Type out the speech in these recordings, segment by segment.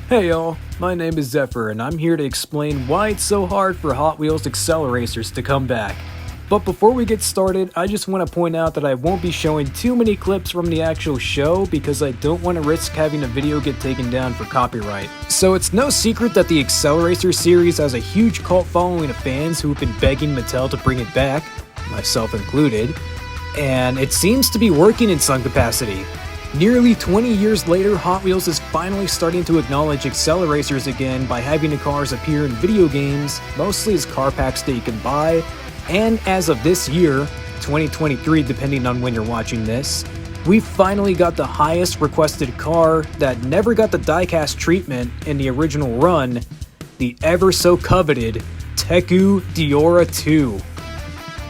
Hey y'all, my name is Zephyr and I'm here to explain why it's so hard for Hot Wheels AcceleRacers to come back. But before we get started, I just want to point out that I won't be showing too many clips from the actual show because I don't want to risk having a video get taken down for copyright. So it's no secret that the AcceleRacers series has a huge cult following of fans who've been begging Mattel to bring it back, myself included, and it seems to be working in some capacity. Nearly 20 years later, Hot Wheels is finally starting to acknowledge AcceleRacers again by having the cars appear in video games, mostly as car packs that you can buy, and as of this year, 2023 depending on when you're watching this, we finally got the highest requested car that never got the diecast treatment in the original run, the ever so coveted Widebody Deora 2.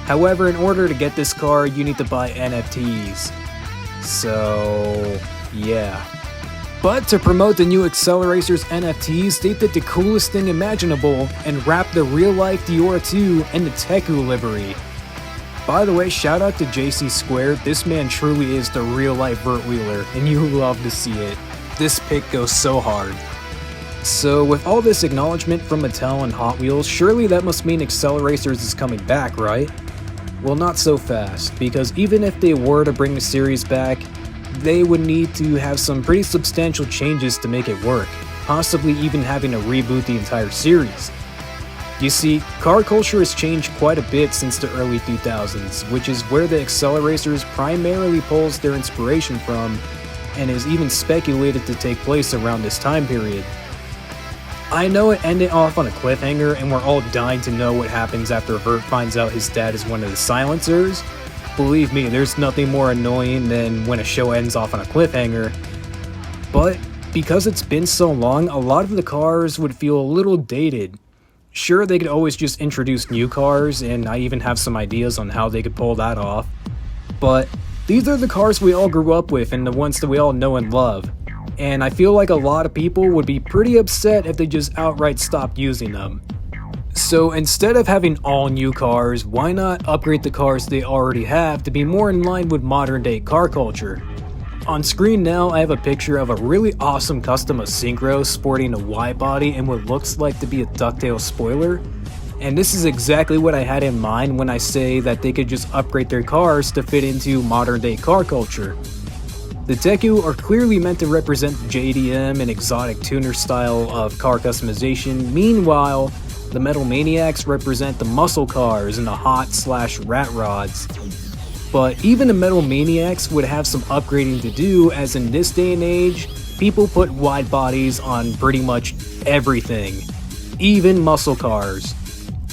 However, in order to get this car, you need to buy NFTs. So, yeah. But to promote the new AcceleRacers NFTs, they did the coolest thing imaginable and wrapped the real-life Deora 2 in the Teku livery. By the way, shout out to JCSquared, this man truly is the real-life Vert wheeler, and you love to see it. This pick goes so hard. So with all this acknowledgement from Mattel and Hot Wheels, surely that must mean AcceleRacers is coming back, right? Well, not so fast, because even if they were to bring the series back, they would need to have some pretty substantial changes to make it work, possibly even having to reboot the entire series. You see, car culture has changed quite a bit since the early 2000s, which is where the AcceleRacers primarily pulls their inspiration from, and is even speculated to take place around this time period. I know it ended off on a cliffhanger and we're all dying to know what happens after Vert finds out his dad is one of the silencers. Believe me, there's nothing more annoying than when a show ends off on a cliffhanger. But because it's been so long, a lot of the cars would feel a little dated. Sure, they could always just introduce new cars, and I even have some ideas on how they could pull that off. But these are the cars we all grew up with and the ones that we all know and love. And I feel like a lot of people would be pretty upset if they just outright stopped using them. So instead of having all new cars, why not upgrade the cars they already have to be more in line with modern day car culture? On screen now I have a picture of a really awesome custom Synchro sporting a Widebody and what looks like to be a DuckTales spoiler. And this is exactly what I had in mind when I say that they could just upgrade their cars to fit into modern day car culture. The Teku are clearly meant to represent the JDM and exotic tuner style of car customization, meanwhile, the Metal Maniacs represent the muscle cars and the hot/rat rods. But even the Metal Maniacs would have some upgrading to do, as in this day and age, people put wide bodies on pretty much everything, even muscle cars.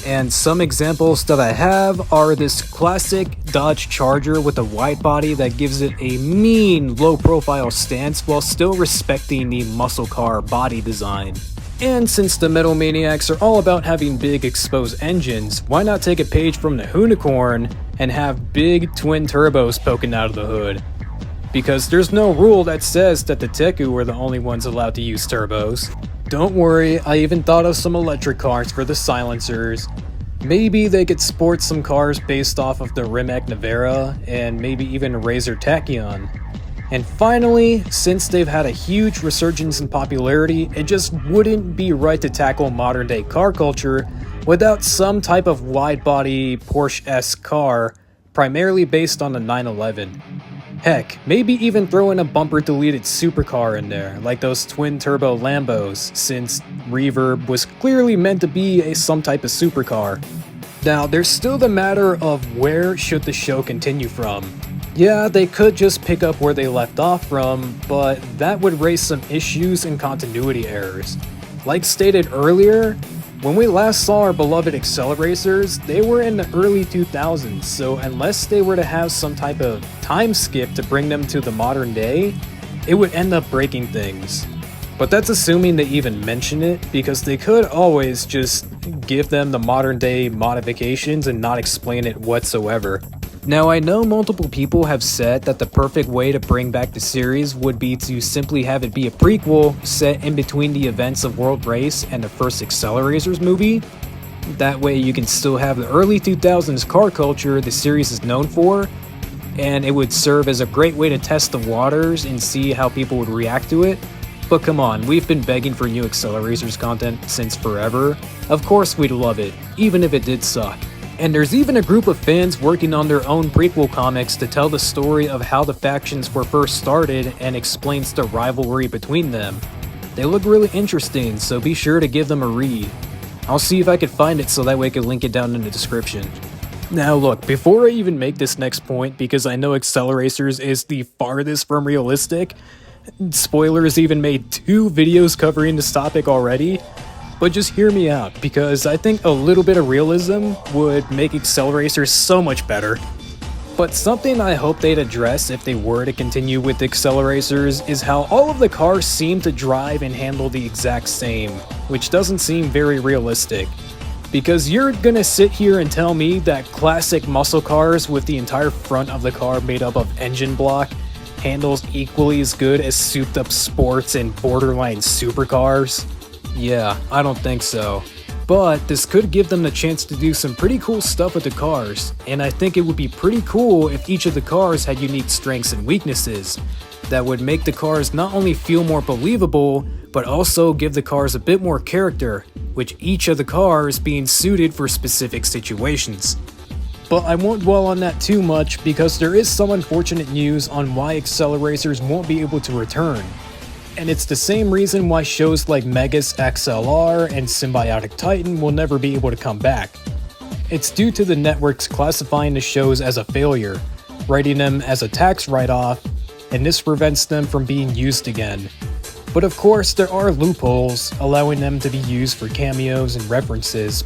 And some examples that I have are this classic Dodge Charger with a wide body that gives it a mean low profile stance while still respecting the muscle car body design. And since the Metal Maniacs are all about having big exposed engines, why not take a page from the Hoonicorn and have big twin turbos poking out of the hood? Because there's no rule that says that the Teku are the only ones allowed to use turbos. Don't worry, I even thought of some electric cars for the silencers. Maybe they could sport some cars based off of the Rimac Navara, and maybe even a Razor Tachyon. And finally, since they've had a huge resurgence in popularity, it just wouldn't be right to tackle modern day car culture without some type of wide-body Porsche-esque car, primarily based on the 911. Heck, maybe even throw in a bumper-deleted supercar in there, like those twin-turbo Lambos, since Reverb was clearly meant to be some type of supercar. Now, there's still the matter of where should the show continue from. Yeah, they could just pick up where they left off from, but that would raise some issues and continuity errors. Like stated earlier, when we last saw our beloved AcceleRacers, they were in the early 2000s, so unless they were to have some type of time skip to bring them to the modern day, it would end up breaking things. But that's assuming they even mention it, because they could always just give them the modern day modifications and not explain it whatsoever. Now, I know multiple people have said that the perfect way to bring back the series would be to simply have it be a prequel set in between the events of World Race and the first AcceleRacers movie. That way you can still have the early 2000s car culture the series is known for, and it would serve as a great way to test the waters and see how people would react to it. But come on, we've been begging for new AcceleRacers content since forever. Of course we'd love it, even if it did suck. And there's even a group of fans working on their own prequel comics to tell the story of how the factions were first started and explains the rivalry between them. They look really interesting, so be sure to give them a read. I'll see if I can find it so that way I can link it down in the description. Now look, before I even make this next point, because I know AcceleRacers is the farthest from realistic, spoilers even made 2 videos covering this topic already, but just hear me out, because I think a little bit of realism would make AcceleRacers so much better. But something I hope they'd address if they were to continue with AcceleRacers is how all of the cars seem to drive and handle the exact same, which doesn't seem very realistic. Because you're gonna sit here and tell me that classic muscle cars with the entire front of the car made up of engine block handles equally as good as souped up sports and borderline supercars? Yeah, I don't think so. But this could give them the chance to do some pretty cool stuff with the cars, and I think it would be pretty cool if each of the cars had unique strengths and weaknesses that would make the cars not only feel more believable, but also give the cars a bit more character, with each of the cars being suited for specific situations. But I won't dwell on that too much because there is some unfortunate news on why AcceleRacers won't be able to return. And it's the same reason why shows like Megas XLR and Symbiotic Titan will never be able to come back. It's due to the networks classifying the shows as a failure, writing them as a tax write-off, and this prevents them from being used again. But of course there are loopholes allowing them to be used for cameos and references,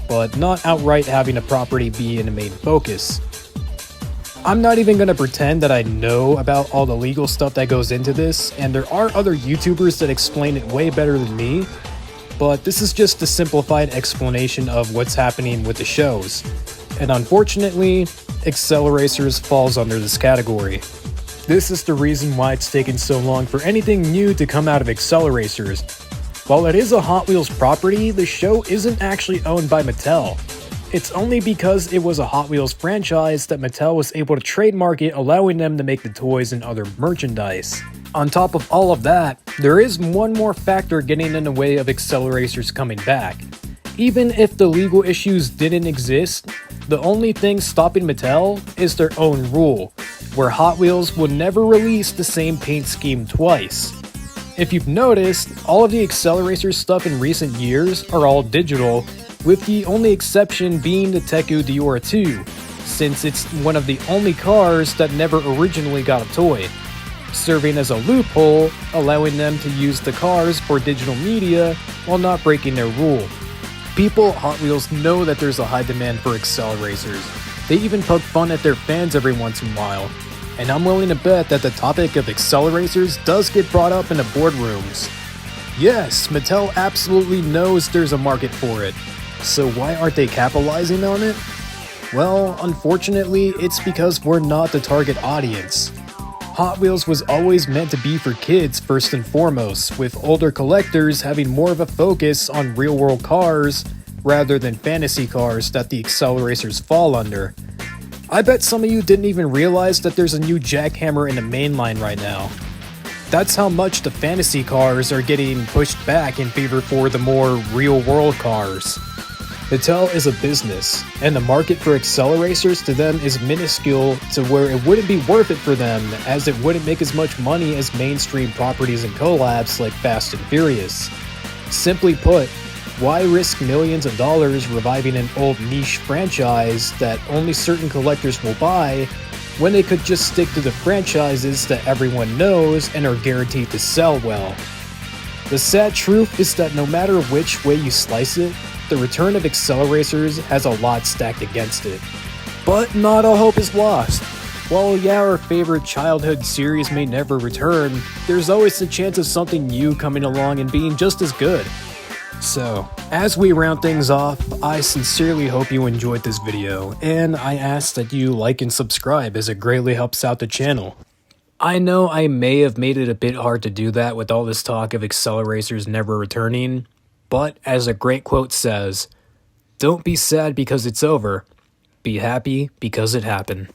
but not outright having a property be in the main focus. I'm not even gonna pretend that I know about all the legal stuff that goes into this, and there are other YouTubers that explain it way better than me, but this is just a simplified explanation of what's happening with the shows. And unfortunately, AcceleRacers falls under this category. This is the reason why it's taken so long for anything new to come out of AcceleRacers. While it is a Hot Wheels property, the show isn't actually owned by Mattel. It's only because it was a Hot Wheels franchise that Mattel was able to trademark it, allowing them to make the toys and other merchandise. On top of all of that, there is one more factor getting in the way of AcceleRacers coming back. Even if the legal issues didn't exist, the only thing stopping Mattel is their own rule, where Hot Wheels will never release the same paint scheme twice. If you've noticed, all of the AcceleRacers stuff in recent years are all digital, with the only exception being the Teku Deora 2, since it's one of the only cars that never originally got a toy, serving as a loophole, allowing them to use the cars for digital media while not breaking their rule. People at Hot Wheels know that there's a high demand for AcceleRacers. They even poke fun at their fans every once in a while, and I'm willing to bet that the topic of AcceleRacers does get brought up in the boardrooms. Yes, Mattel absolutely knows there's a market for it. So why aren't they capitalizing on it? Well, unfortunately, it's because we're not the target audience. Hot Wheels was always meant to be for kids first and foremost, with older collectors having more of a focus on real-world cars rather than fantasy cars that the AcceleRacers fall under. I bet some of you didn't even realize that there's a new jackhammer in the main line right now. That's how much the fantasy cars are getting pushed back in favor for the more real-world cars. Mattel is a business, and the market for AcceleRacers to them is minuscule to where it wouldn't be worth it for them, as it wouldn't make as much money as mainstream properties and collabs like Fast and Furious. Simply put, why risk millions of dollars reviving an old niche franchise that only certain collectors will buy, when they could just stick to the franchises that everyone knows and are guaranteed to sell well? The sad truth is that no matter which way you slice it, the return of AcceleRacers has a lot stacked against it. But not all hope is lost. While yeah, our favorite childhood series may never return, there's always the chance of something new coming along and being just as good. So, as we round things off, I sincerely hope you enjoyed this video, and I ask that you like and subscribe as it greatly helps out the channel. I know I may have made it a bit hard to do that with all this talk of AcceleRacers never returning, but as a great quote says, don't be sad because it's over, be happy because it happened.